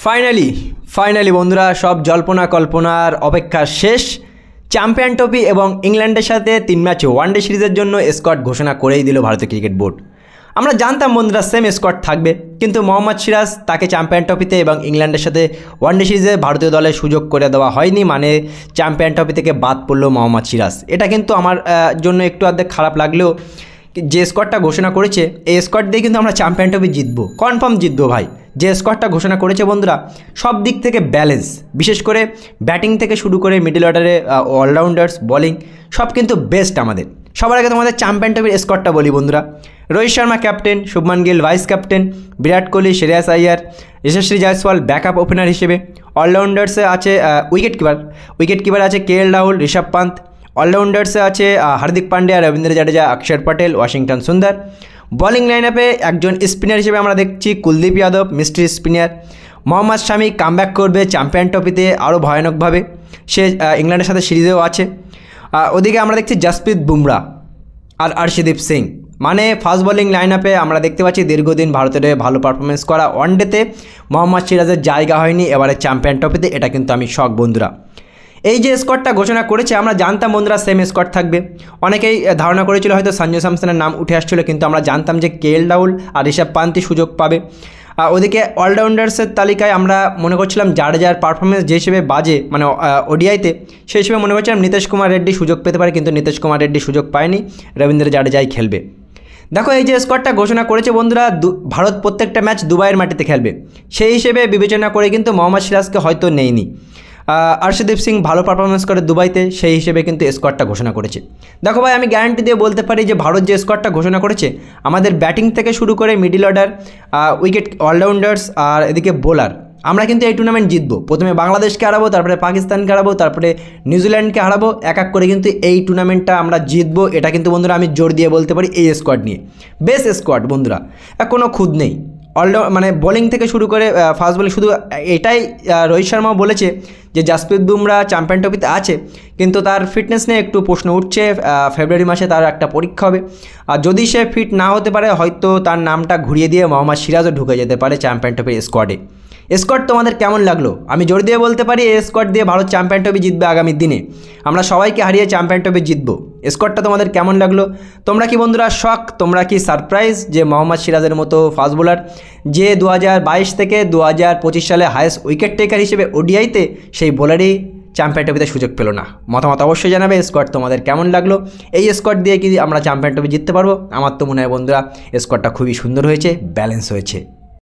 Finally বন্ধুরা সব জল্পনা কল্পনার অপেক্ষা শেষ। চ্যাম্পিয়ন ট্রফি এবং ইংল্যান্ডের সাথে 3 ম্যাচ ওয়ানডে সিরিজের জন্য স্কোয়াড ঘোষণা করেই দিল ভারতীয় ক্রিকেট বোর্ড। আমরা জানতাম বন্ধুরা সেম স্কোয়াড থাকবে, কিন্তু মোহাম্মদ সিরাজ তাকে চ্যাম্পিয়ন ট্রফিতে এবং ইংল্যান্ডের সাথে ওয়ানডে সিরিজে ভারতীয় দলে সুযোগ করে দেওয়া হয়নি, মানে চ্যাম্পিয়ন ট্রফি থেকে বাদ পড়লো মোহাম্মদ সিরাজ। এটা কিন্তু আমার জন্য একটু অর্ধেক খারাপ লাগলেও যে স্কোয়াডটা ঘোষণা করেছে এই স্কোয়াড দিয়ে কিন্তু আমরা চ্যাম্পিয়ন ট্রফি জিতবো, কনফার্ম জিতবো ভাই। যে স্কোয়াডটা ঘোষণা করেছে বন্ধুরা সব দিক থেকে ব্যালেন্স, বিশেষ করে ব্যাটিং থেকে শুরু করে মিডল অর্ডারে অলরাউন্ডার্স, বোলিং সব কিন্তু বেস্ট আমাদের। সবার আগে তোমাদের চ্যাম্পিয়ন ট্রফির স্কোয়াডটা বলি বন্ধুরা। Rohit Sharma captain, Shubman Gill vice captain, Virat Kohli, Shreyas Iyer, Yashasvi Jaiswal backup opener হিসেবে। অলরাউন্ডার্সে আছে উইকেট কিপার আছে কে এল রাহুল, ঋষভ পান্ত। অলরাউন্ডার্সে আছে হার্দিক পান্ডিয়া, রবীন্দ্র জাডেজা, অক্ষর পটেল, ওয়াশিংটন সুন্দর। বোলিং লাইন আপে একজন স্পিনার হিসেবে আমরা দেখছি কুলদীপ যাদব, মিস্ট্রি স্পিনার। মোহাম্মদ শামি কামব্যাক করবে চ্যাম্পিয়ন ট্রফিতে আরও ভয়ানকভাবে, সে ইংল্যান্ডের সাথে সিরিজেও আছে। ওদিকে আমরা দেখছি জসপ্রীত বুমরা আর আর্শদীপ সিং। মানে ফাস্ট বোলিং লাইন আপে আমরা দেখতে পাচ্ছি দীর্ঘদিন ভারতের ভালো পারফরমেন্স করা ওয়ানডেতে মোহাম্মদ সিরাজের জায়গা হয়নি এবারে চ্যাম্পিয়ন ট্রফিতে, এটা কিন্তু আমি শক বন্ধুরা। এই যে স্কোয়াডটা ঘোষণা করেছে আমরা জানতাম বন্ধুরা সেম স্কোয়াড থাকবে। অনেকেই ধারণা করেছিল হয়তো সঞ্জু স্যামসনের নাম উঠে আসছিল, কিন্তু আমরা জানতাম যে কে এল রাহুল আর ঋষভ পান্তি সুযোগ পাবে। ওদিকে অলরাউন্ডার্সের তালিকায় আমরা মনে করছিলাম জাডেজার পারফরমেন্স যে হিসেবে বাজে, মানে ওডিআইতে, সেই হিসেবে মনে করছিলাম নীতিশ কুমার রেড্ডি সুযোগ পেতে পারে, কিন্তু নীতিশ কুমার রেড্ডি সুযোগ পায়নি, রবীন্দ্র জাডেজাই খেলবে। দেখো এই যে স্কোয়াডটা ঘোষণা করেছে বন্ধুরা, ভারত প্রত্যেকটা ম্যাচ দুবাইয়ের মাটিতে খেলবে, সেই হিসেবে বিবেচনা করে কিন্তু মোহাম্মদ সিরাজকে হয়তো নেয়নি। আর্শদীপ সিং ভালো পারফরমেন্স করে দুবাইতে, সেই হিসেবে কিন্তু স্কোয়াডটা ঘোষণা করেছে। দেখো ভাই আমি গ্যারান্টি দিয়ে বলতে পারি যে ভারত যে স্কোয়াডটা ঘোষণা করেছে আমাদের ব্যাটিং থেকে শুরু করে মিডল অর্ডার, উইকেট, অলরাউন্ডার্স আর এদিকে বোলার, আমরা কিন্তু এই টুর্নামেন্ট জিতবো। প্রথমে বাংলাদেশকে হারাবো, তারপরে পাকিস্তানকে হারাবো, তারপরে নিউজিল্যান্ডকে হারাবো, এক এক করে কিন্তু এই টুর্নামেন্টটা আমরা জিতবো। এটা কিন্তু বন্ধুরা আমি জোর দিয়ে বলতে পারি এই স্কোয়াড নিয়ে। বেস্ট স্কোয়াড বন্ধুরা, কোনো খুঁত নেই। মানে বোলিং থেকে শুরু করে ফাস্ট বোলিং, শুধু এটাই রোহিত শর্মাও বলেছে যে জসপ্রীত বুমরা চ্যাম্পিয়ন ট্রফিতে আছে, কিন্তু তার ফিটনেস নিয়ে একটু প্রশ্ন উঠছে। ফেব্রুয়ারি মাসে তার একটা পরীক্ষা হবে, আর যদি সে ফিট না হতে পারে হয়তো তার নামটা ঘুরিয়ে দিয়ে মোহাম্মদ সিরাজও ঢুকে যেতে পারে চ্যাম্পিয়ন ট্রফির স্কোয়াডে। স্কোয়াড তোমাদের কেমন লাগলো? আমি জোর দিয়ে বলতে পারি এই স্কোয়াড দিয়ে ভারত চ্যাম্পিয়ন ট্রফি জিতবে আগামী দিনে। আমরা সবাইকে হারিয়ে চ্যাম্পিয়ন ট্রফি জিতবো। স্কোয়াডটা তোমাদের কেমন লাগলো? তোমরা কি বন্ধুরা শক, তোমরা কি সারপ্রাইজ যে মোহাম্মদ সিরাজের মতো ফাস্ট বোলার, যে 2022 থেকে 2025 সালে হায়েস্ট উইকেট টেকার হিসেবে ওডিআইতে, সেই বোলারই চ্যাম্পিয়ন ট্রফিতে সুযোগ পেল না? মতামত অবশ্যই জানাবে। স্কোয়াড তোমাদের কেমন লাগলো? এই স্কোয়াড দিয়ে কি আমরা চ্যাম্পিয়ন ট্রফি জিততে পারবো? আমার তো মনে হয় বন্ধুরা স্কোয়াডটা খুবই সুন্দর হয়েছে, ব্যালেন্স হয়েছে।